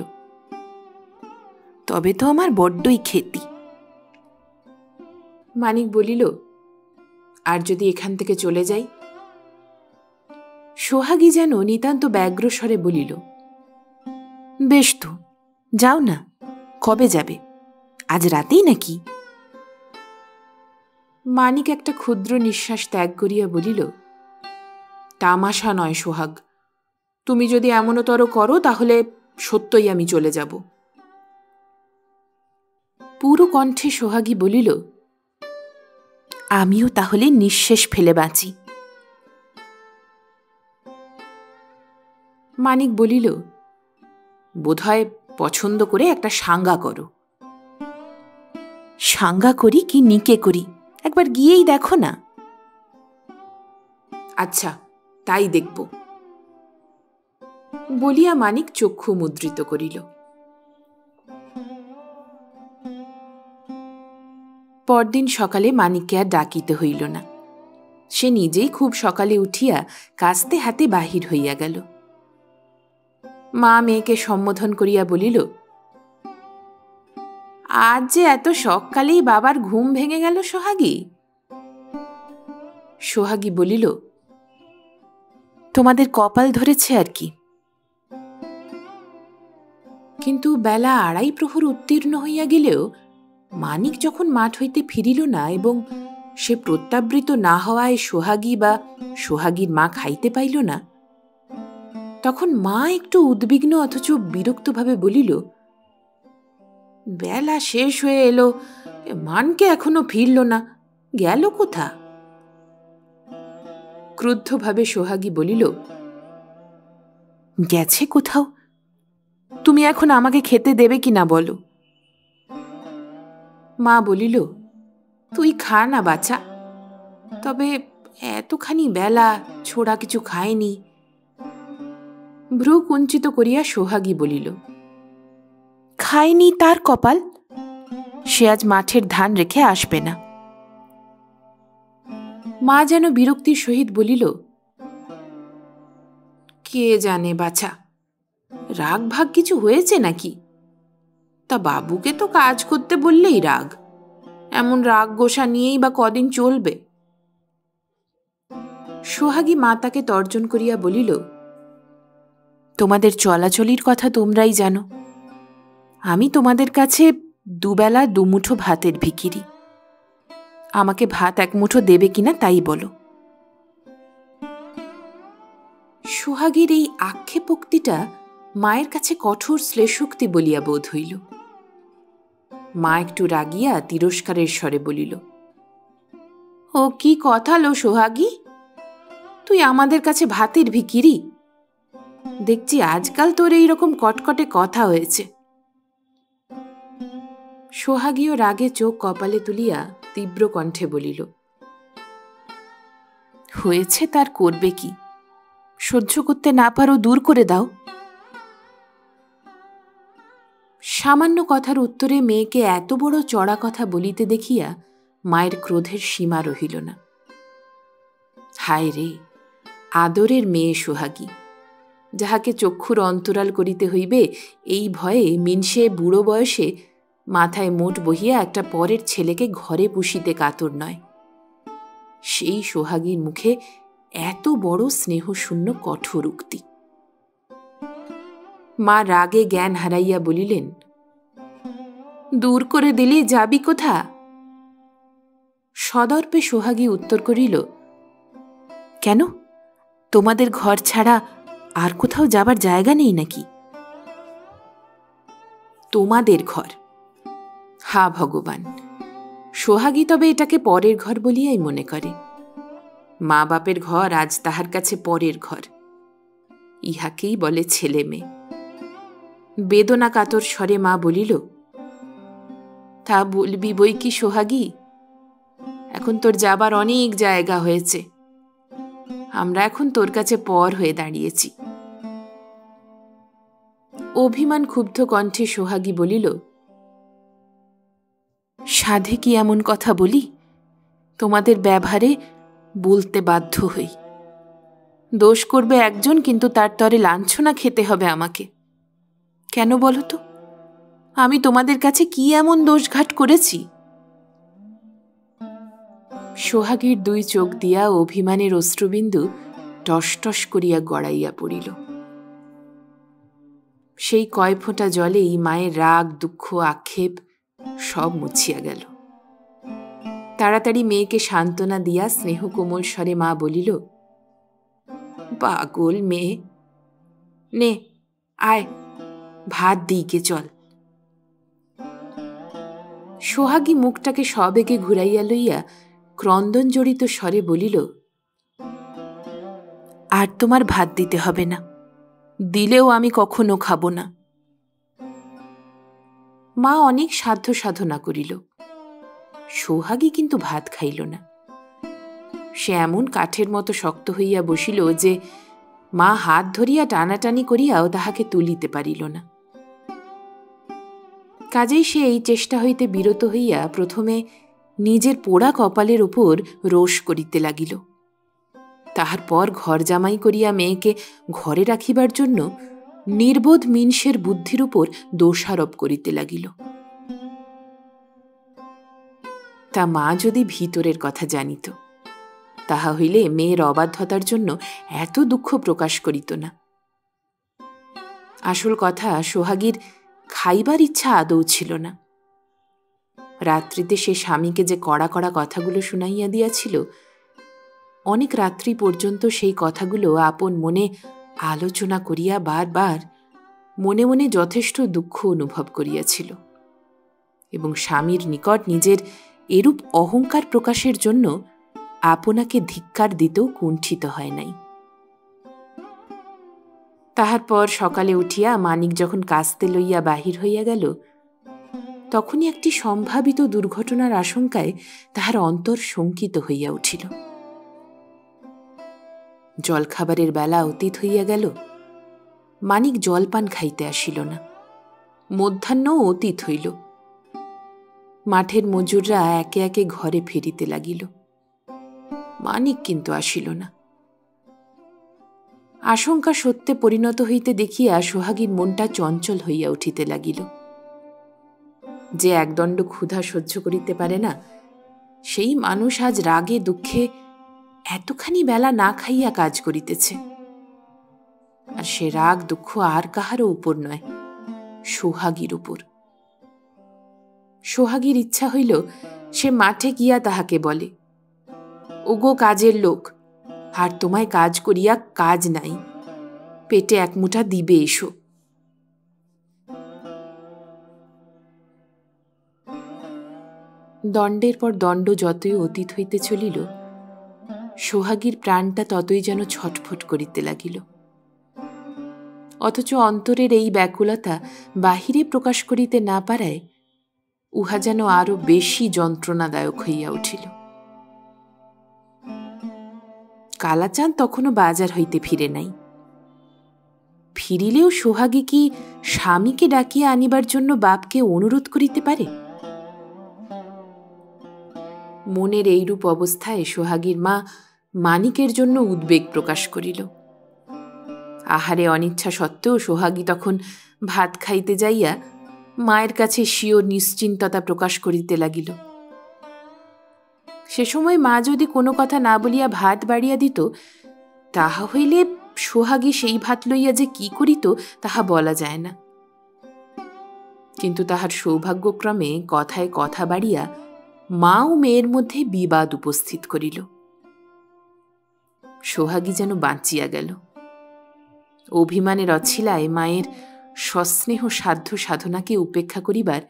তবে তো আমার বড্ডই খেতি। মানিক বলিল, আর যদি এখান থেকে চলে যাই? সোহাগী যেন নিতান্ত ব্যগ্র স্বরে বলিল, বেশ তো, যাও না। কবে যাবে? আজ রাতেই নাকি? মানিক একটা ক্ষুদ্র নিঃশ্বাস ত্যাগ করিয়া বলিল, তামাশা নয় সোহাগ, তুমি যদি এমনতর করো তাহলে সত্যই আমি চলে যাব। পুরো কণ্ঠে সোহাগী বলিল, আমিও তাহলে নিঃশেষ ফেলে বাঁচি। মানিক বলিল, বোধহয় পছন্দ করে একটা সাঙ্গা করো। সাঙ্গা করি কি নিকে করি, একবার গিয়েই দেখো না। আচ্ছা, তাই দেখব, বলিয়া মানিক চক্ষু মুদ্রিত করিল। পরদিন সকালে মানিককে আর ডাকিতে হইল না। সে নিজেই খুব সকালে উঠিয়া কাস্তে হাতে বাহির হইয়া গেল। মা মেয়েকে সম্বোধন করিয়া বলিল, আজ যে এত সকালেই বাবার ঘুম ভেঙে গেল সোহাগী? সোহাগী বলিল, তোমাদের কপাল ধরেছে আর কি। কিন্তু বেলা 2:30 প্রহর উত্তীর্ণ হইয়া গেলেও মানিক যখন মাঠ হইতে ফিরিল না এবং সে প্রত্যাবৃত না হওয়ায় সোহাগী বা সোহাগীর মা খাইতে পাইল না, তখন মা একটু উদ্বিগ্ন অথচ বিরক্তভাবে বলিল, বেলা শেষ হয়ে এলো, মানকে এখনো ফিরল না, গেল কোথা? ক্রুদ্ধভাবে সোহাগী বলিল, গেছে কোথাও? তুমি এখন আমাকে খেতে দেবে কিনা বলো? মা বলিল, তুই খা না বাছা, তবে এতখানি বেলা ছোড়া কিছু খায়নি। ভ্রু কুঞ্চিত করিয়া সোহাগী বলিল, খায়নি তার কপাল, সে আজ মাঠের ধান রেখে আসবে না। মা যেন বিরক্তির সহিত বলিল, কে জানে বাছা, রাগ ভাগ কিছু হয়েছে নাকি? তা বাবুকে তো কাজ করতে বললেই রাগ, এমন রাগ গোসা নিয়েই বা কদিন চলবে? সোহাগী মাতাকে তর্জন করিয়া বলিল, তোমাদের চলাচলির কথা তোমরাই জানো। আমি তোমাদের কাছে দুবেলা দুমুঠো ভাতের ভিখিরি। আমাকে ভাত এক মুঠো দেবে কিনা তাই বলো। সোহাগীর এই আক্ষেপোক্তিটা মায়ের কাছে কঠোর শ্লেষোক্তি বলিয়া বোধ হইল। মা একটু রাগিয়া তিরস্কারের স্বরে বলিল, ও কি কথা লো সোহাগী, তুই আমাদের কাছে ভাতের ভিখিরি? দেখছি আজকাল তোর এইরকম কটকটে কথা হয়েছে। সোহাগীও রাগে চোখ কপালে তুলিয়া তীব্র কণ্ঠে বলিল, হয়েছে তার করবে কি? সহ্য করতে না পারো দূর করে দাও। সামান্য কথার উত্তরে মেয়েকে এত বড় চড়া কথা বলিতে দেখিয়া মায়ের ক্রোধের সীমা রহিল না। হায় রে, আদরের মেয়ে সোহাগী, যাহাকে চক্ষুর অন্তরাল করিতে হইবে এই ভয়ে মিনসে বুড়ো বয়সে মাথায় মোট বহিয়া একটা পরের ছেলেকে ঘরে পুষিতে কাতর নয়, সেই সোহাগীর মুখে এত বড় স্নেহশূন্য কঠোর উক্তি। মা রাগে জ্ঞান হারাইয়া বলিলেন, দূর করে দিলে যাবি কোথা? সদর্পে সোহাগী উত্তর করিল, কেন, তোমাদের ঘর ছাড়া আর কোথাও যাবার জায়গা নেই নাকি? তোমাদের ঘর? হা ভগবান, সোহাগী তবে এটাকে পরের ঘর বলিয়াই মনে করে। মা বাপের ঘর আজ তাহার কাছে পরের ঘর। ইহাকেই বলে ছেলে মেয়ে। বেদনা কাতর স্বরে মা বলিল, তা বলবি বই কি সোহাগী, এখন তোর যাবার অনেক জায়গা হয়েছে, আমরা এখন তোর কাছে পর হয়ে দাঁড়িয়েছি। অভিমান ক্ষুব্ধ কণ্ঠে সোহাগী বলিল, সাধে কি এমন কথা বলি? তোমাদের ব্যবহারে বলতে বাধ্য হই। দোষ করবে একজন, কিন্তু তার তরে লাঞ্ছনা খেতে হবে আমাকে। কেন বলো তো, আমি তোমাদের কাছে কি এমন দোষঘাট করেছি? সোহাগীর দুই চোখ দিয়া অভিমানের অশ্রুবিন্দু টস টস করিয়া গড়াইয়া পড়িল। সেই কয় ফোঁটা জলেই মায়ের রাগ, দুঃখ, আক্ষেপ সব মুছিয়া গেল। তাড়াতাড়ি মেয়েকে সান্ত্বনা দিয়া স্নেহ কোমল স্বরে মা বলিল, পাগল মেয়ে, নে আয়, ভাত দিইকে চল। সোহাগী মুখটাকে সবেগে ঘুরাইয়া লইয়া ক্রন্দন জড়িত স্বরে বলিল, আর তোমার ভাত দিতে হবে না, দিলেও আমি কখনো খাব না। মা অনেক সাধ্য সাধনা করিল, সোহাগী কিন্তু ভাত খাইল না। সে এমন কাঠের মতো শক্ত হইয়া বসিল যে মা হাত ধরিয়া টানাটানি করিয়াও তাহাকে তুলিতে পারিল না। কাজেই সে এই চেষ্টা হইতে বিরত হইয়া প্রথমে নিজের পোড়া কপালের উপর রোষ করিতে লাগিল। তাহার পর ঘর জামাই করিয়া মেয়েকে ঘরে রাখিবার জন্য নির্বোধ মিনসের বুদ্ধির উপর দোষারোপ করিতে লাগিল। তা মা যদি ভিতরের কথা জানিত, তাহা হইলে মেয়ের অবাধ্যতার জন্য এত দুঃখ প্রকাশ করিত না। আসল কথা, সোহাগীর খাইবার ইচ্ছা আদৌ ছিল না। রাত্রিতে সে স্বামীকে যে কড়া কড়া কথাগুলো শুনাইয়া দিয়াছিল, অনেক রাত্রি পর্যন্ত সেই কথাগুলো আপন মনে আলোচনা করিয়া বারবার মনে মনে যথেষ্ট দুঃখ অনুভব করিয়াছিল, এবং স্বামীর নিকট নিজের এরূপ অহংকার প্রকাশের জন্য আপনাকে ধিক্কার দিতেও কুণ্ঠিত হয় নাই। তাহার পর সকালে উঠিয়া মানিক যখন কাস্তে লইয়া বাহির হইয়া গেল, তখনই একটি সম্ভাবিত দুর্ঘটনার আশঙ্কায় তাহার অন্তর শঙ্কিত হইয়া উঠিল। জলখাবারের বেলা অতীত হইয়া গেল, মানিক জলপান খাইতে আসিল না। মধ্যাহ্নও অতীত হইল। মাঠের মজুররা একে একে ঘরে ফিরিতে লাগিল, মানিক কিন্তু আসিল না। আশঙ্কা সত্যে পরিণত হইতে দেখিয়া সোহাগীর মনটা চঞ্চল হইয়া উঠিতে লাগিল। যে একদণ্ড ক্ষুধা সহ্য করিতে পারে না, সেই মানুষ আজ রাগে দুঃখে এতখানি বেলা না খাইয়া কাজ করিতেছে। আর সে রাগ দুঃখ আর কাহারও উপর নয়, সোহাগীর উপর। সোহাগীর ইচ্ছা হইল সে মাঠে গিয়া তাহাকে বলে, ওগো কাজের লোক, আর তোমায় কাজ করিয়া কাজ নাই, পেটে এক মুঠা দিবে এসো। দণ্ডের পর দণ্ড যতই অতীত হইতে চলিল, সোহাগীর প্রাণটা ততই যেন ছটফট করিতে লাগিল। অথচ অন্তরের এই ব্যাকুলতা বাহিরে প্রকাশ করিতে না পারায় উহা যেন আরো বেশি যন্ত্রণাদায়ক হইয়া উঠিল। কালাচাঁদ তখনও বাজার হইতে ফিরে নাই। ফিরিলেও সোহাগী কি স্বামীকে ডাকিয়া আনিবার জন্য বাপকে অনুরোধ করিতে পারে? মনের এইরূপ অবস্থায় সোহাগীর মা মানিকের জন্য উদ্বেগ প্রকাশ করিল। আহারে অনিচ্ছা সত্ত্বেও সোহাগী তখন ভাত খাইতে যাইয়া মায়ের কাছে স্বীয় নিশ্চিন্ততা প্রকাশ করিতে লাগিল। সে সময় মা যদি কোনো কথা না বলিয়া ভাত বাড়িয়া দিত, তাহা হইলে সোহাগী সেই ভাত লইয়া যে কি করিত তাহা বলা যায় না। কিন্তু তাহার সৌভাগ্যক্রমে কথায় কথা বাড়িয়া মা ও মেয়ের মধ্যে বিবাদ উপস্থিত করিল। সোহাগী যেন বাঁচিয়া গেল। অভিমানের অছিলায় মায়ের সস্নেহ সাধ্য সাধনাকে উপেক্ষা করিবার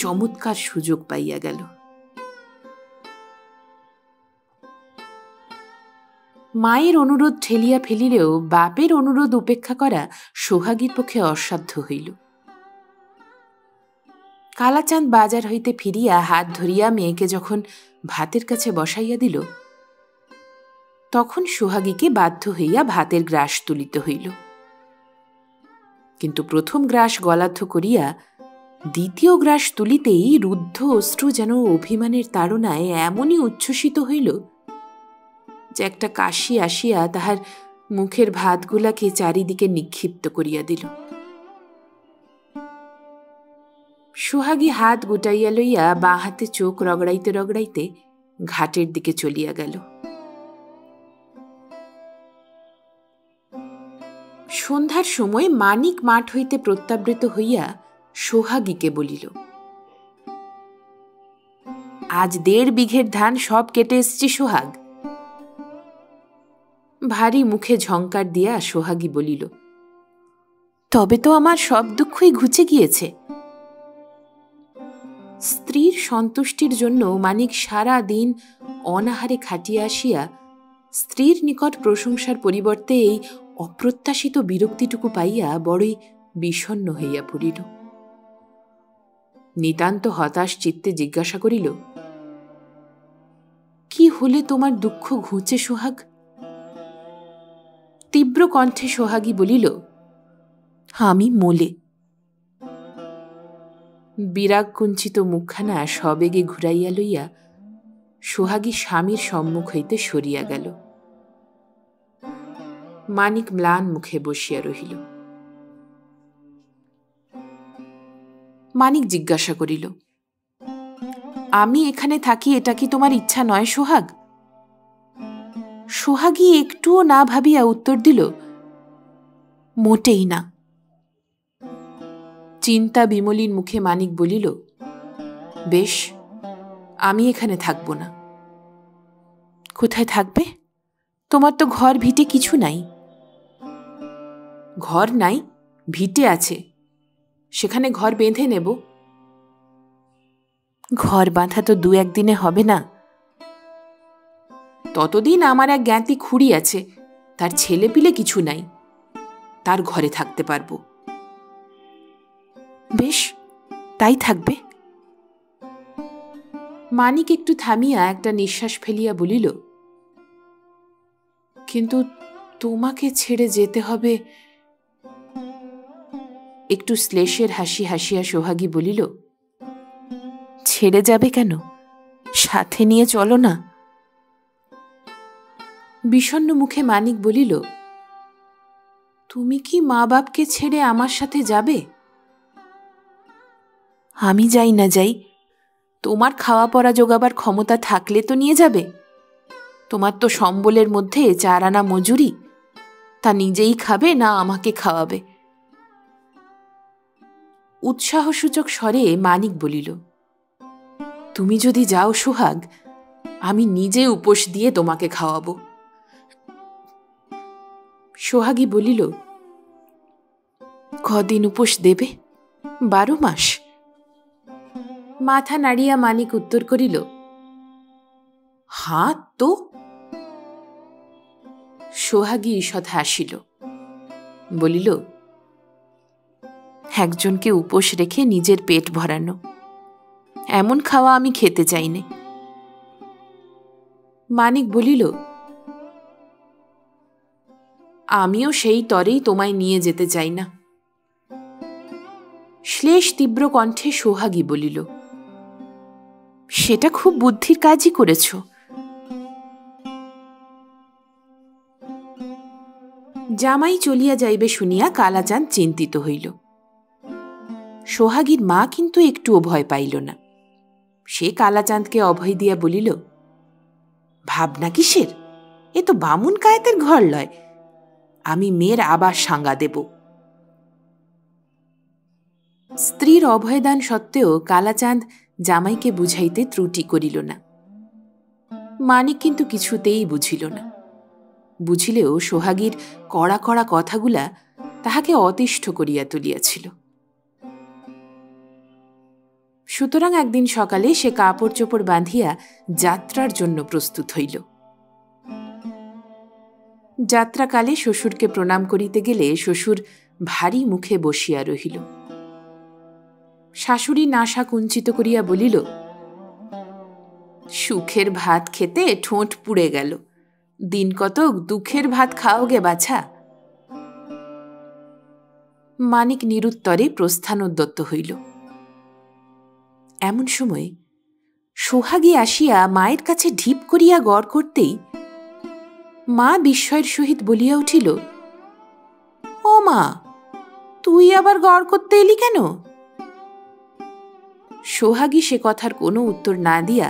চমৎকার সুযোগ পাইয়া গেল। মায়ের অনুরোধ ঠেলিয়া ফেলিলেও বাপের অনুরোধ উপেক্ষা করা সোহাগীর পক্ষে অসাধ্য হইল। কালাচাঁদ বাজার হইতে ফিরিয়া হাত ধরিয়া মেয়েকে যখন ভাতের কাছে বসাইয়া দিল, তখন সোহাগীকে বাধ্য হইয়া ভাতের গ্রাস তুলিতে হইল। কিন্তু প্রথম গ্রাস গলাধ্য করিয়া দ্বিতীয় গ্রাস তুলিতেই রুদ্ধ অশ্রু যেন অভিমানের তাড়নায় এমনই উচ্ছ্বসিত হইল যে একটা কাশি আসিয়া তাহার মুখের ভাতগুলাকে চারিদিকে নিক্ষিপ্ত করিয়া দিল। সোহাগী হাত গুটাইয়া লইয়া বাঁ হাতে চোখ রগড়াইতে রগড়াইতে ঘাটের দিকে চলিয়া গেল। সন্ধ্যার সময় মানিক মাঠ হইতে প্রত্যাবৃত হইয়া সোহাগীকে বলিল, আজ 1.5 বিঘের ধান সব কেটে এসছি সোহাগ। ভারী মুখে ঝংকার দিয়া সোহাগী বলিল, তবে তো আমার সব দুঃখই ঘুচে গিয়েছে। স্ত্রীর সন্তুষ্টির জন্য মানিক সারা দিন অনাহারে খাটিয়া আসিয়া স্ত্রীর নিকট প্রশংসার পরিবর্তে এই অপ্রত্যাশিত বিরক্তিটুকু পাইয়া বড়ই বিষণ্ণ হইয়া পড়িল। নিতান্ত হতাশ চিত্তে জিজ্ঞাসা করিল, কি হলে তোমার দুঃখ ঘুচে সোহাগ? তীব্র কণ্ঠে সোহাগী বলিল, আমি মলে। বিরাগ কুঞ্চিত মুখখানা সবেগে ঘুরাইয়া লইয়া সোহাগী স্বামীর সম্মুখ হইতে সরিয়া গেল। মানিক ম্লান মুখে বসিয়া রহিল। মানিক জিজ্ঞাসা করিল, আমি এখানে থাকি এটা কি তোমার ইচ্ছা নয় সোহাগ? সোহাগী একটুও না ভাবিয়া উত্তর দিল, মোটেই না। চিন্তা বিমলিন মুখে মানিক বলিল, বেশ, আমি এখানে থাকব না। কোথায় থাকবে? তোমার তো ঘর ভিটে কিছু নাই। ঘর নাই, ভিটে আছে, সেখানে ঘর বেঁধে নেব। ঘর বাঁধা তো 2-1 দিনে হবে না। ততদিন আমার এক জ্ঞাতি খুড়ি আছে, তার ছেলে পিলে কিছু নাই, তার ঘরে থাকতে পারব। বেশ, তাই থাকবে। মানিক একটু থামিয়া একটা নিঃশ্বাস ফেলিয়া বলিল, কিন্তু তোমাকে ছেড়ে যেতে হবে। একটু শ্লেষের হাসি হাসিয়া সোহাগী বলিল, ছেড়ে যাবে কেন? সাথে নিয়ে চলো না। বিষণ্ণ মুখে মানিক বলিল, তুমি কি মা বাপকে ছেড়ে আমার সাথে যাবে? আমি যাই না যাই, তোমার খাওয়া পরা জোগাবার ক্ষমতা থাকলে তো নিয়ে যাবে। তোমার তো সম্বলের মধ্যে 4 আনা মজুরি, তা নিজেই খাবে না আমাকে খাওয়াবে? উৎসাহসূচক স্বরে মানিক বলিল, তুমি যদি যাও সোহাগ, আমি নিজে উপোস দিয়ে তোমাকে খাওয়াবো। সোহাগী বলিল, কদিন উপোস দেবে? 12 মাস। মাথা নাড়িয়া মানিক উত্তর করিল, হাঁ তো। সোহাগী ঈষৎ হাসিল, বলিল, একজনকে উপোস রেখে নিজের পেট ভরানো, এমন খাওয়া আমি খেতে চাই নে। মানিক বলিল, আমিও সেই তরেই তোমায় নিয়ে যেতে চাই না। শ্লেষ তীব্র কণ্ঠে সোহাগী বলিল, সেটা খুব বুদ্ধির কাজই করেছ। জামাই চলিয়া যাইবে শুনিয়া কালাচাঁদ চিন্তিত হইল। সোহাগীর মা কিন্তু একটুও ভয় পাইল না। সে কালাচাঁদকে অভয় দিয়া বলিল, ভাবনা কিসের? এ তো বামুন কায়েতের ঘর লয়। আমি মেয়ের আবার সাঙ্গা দেব। স্ত্রীর অভয়দান সত্ত্বেও কালাচাঁদ জামাইকে বুঝাইতে ত্রুটি করিল না। মানিক কিন্তু কিছুতেই বুঝিল না। বুঝিলেও সোহাগীর কড়া কড়া কথাগুলা তাহাকে অতিষ্ঠ করিয়া তুলিয়াছিল। সুতরাং একদিন সকালে সে কাপড় চোপড় বাঁধিয়া যাত্রার জন্য প্রস্তুত হইল। যাত্রাকালে শ্বশুরকে প্রণাম করিতে গেলে শ্বশুর ভারী মুখে বসিয়া রহিল। শাশুড়ি নাসা কুঞ্চিত করিয়া বলিল, সুখের ভাত খেতে ঠোঁট পুড়ে গেল, দিন কতক দুঃখের ভাত খাওগে বাছা। মানিক নিরুত্তরে প্রস্থানোদ্যত হইল। এমন সময় সোহাগী আসিয়া মায়ের কাছে ঢিপ করিয়া গড় করতেই মা বিস্ময়ের সহিত বলিয়া উঠিল, ও মা, তুই আবার গড় করতে এলি কেন? সোহাগী সে কথার কোনো উত্তর না দিয়া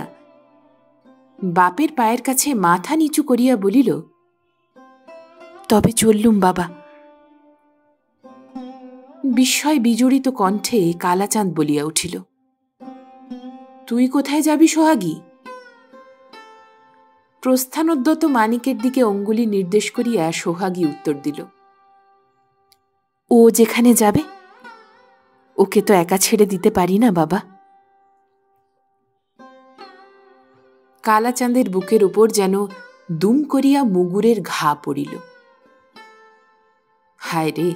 বাপের পায়ের কাছে মাথা নিচু করিয়া বলিল, তবে চললুম বাবা। বিস্ময় বিজড়িত কণ্ঠে কালাচাঁদ বলিয়া উঠিল, তুই কোথায় যাবি সোহাগী? প্রস্থানোদ্যত মানিকের দিকে অঙ্গুলি নির্দেশ করিয়া সোহাগী উত্তর দিল, ও যেখানে যাবে, ওকে তো একা ছেড়ে দিতে পারি না বাবা। কালাচাঁদের বুকের উপর যেন দুম করিয়া মুগুরের ঘা পড়িল। হায় রে,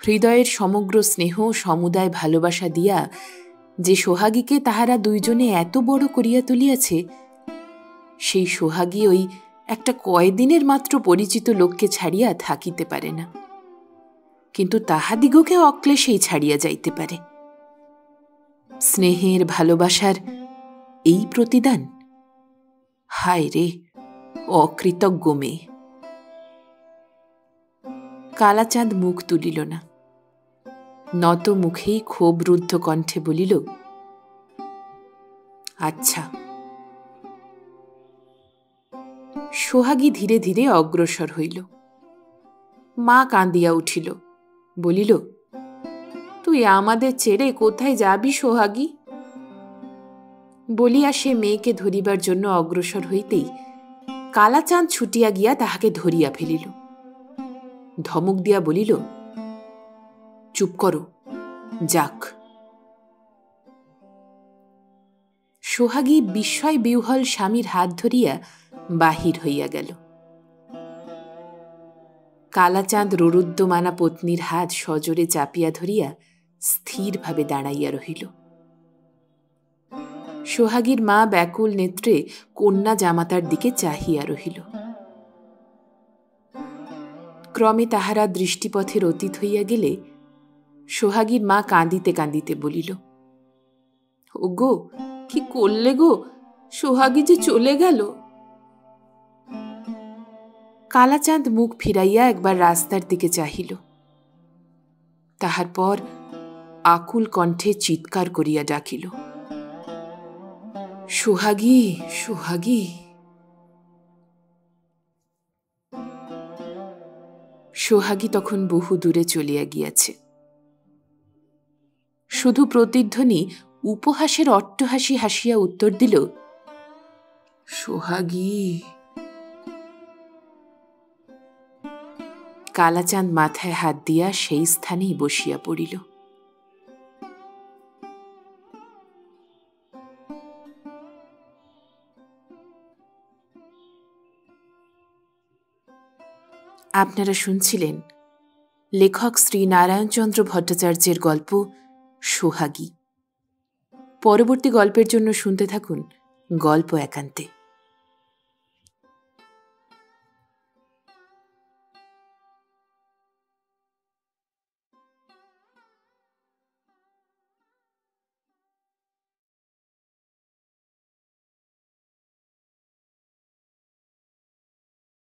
হৃদয়ের সমগ্র স্নেহ সমুদায় ভালোবাসা দিয়া যে সোহাগীকে তাহারা দুইজনে এত বড় করিয়া তুলিয়াছে, সেই সোহাগী ওই একটা কয়দিনের মাত্র পরিচিত লোককে ছাড়িয়া থাকিতে পারে না, কিন্তু তাহাদিগকে অক্লেশেই ছাড়িয়া যাইতে পারে। স্নেহের ভালোবাসার এই প্রতিদান! হায় রে, অকৃতজ্ঞ মেয়ে। কালাচাঁদ মুখ তুলিল না, নত মুখেই ক্ষোভরুদ্ধ কণ্ঠে বলিল, আচ্ছা। সোহাগী ধীরে ধীরে অগ্রসর হইল। মা কাঁদিয়া উঠিল, বলিল, তুই আমাদের ছেড়ে কোথায় যাবি সোহাগী? বলিয়া সে মেয়েকে ধরিবার জন্য অগ্রসর হইতেই কালাচাঁদ ছুটিয়া গিয়া তাহাকে ধরিয়া ফেলিল। ধমক দিয়া বলিল, চুপ করো, যাক। সোহাগী বিস্ময় বিহ্বল স্বামীর হাত ধরিয়া বাহির হইয়া গেল। কালাচাঁদ রুরুদ্যমানা পত্নীর হাত সজোরে চাপিয়া ধরিয়া স্থিরভাবে দাঁড়াইয়া রহিল। সোহাগীর মা ব্যাকুল নেত্রে কন্যা জামাতার দিকে চাহিয়া রহিল। ক্রমে তাহারা দৃষ্টিপথের অতীত হইয়া গেলে সোহাগীর মা কাঁদিতে কাঁদিতে বলিল, ও গো, কি করলে গো, সোহাগী যে চলে গেল। কালাচাঁদ মুখ ফিরাইয়া একবার রাস্তার দিকে চাহিল। তাহার পর আকুল কণ্ঠে চিৎকার করিয়া ডাকিল, সোহাগী, সোহাগী। সোহাগী তখন বহু দূরে চলিয়া গিয়াছে। শুধু প্রতিধ্বনি উপহাসের অট্টহাসি হাসিয়া উত্তর দিল, সোহাগী। কালাচাঁদ মাথায় হাত দিয়া সেই স্থানেই বসিয়া পড়িল। আপনারা শুনছিলেন লেখক শ্রী নারায়ণচন্দ্র ভট্টাচার্যের গল্প সোহাগী। পরবর্তী গল্পের জন্য শুনতে থাকুন গল্প একান্তে।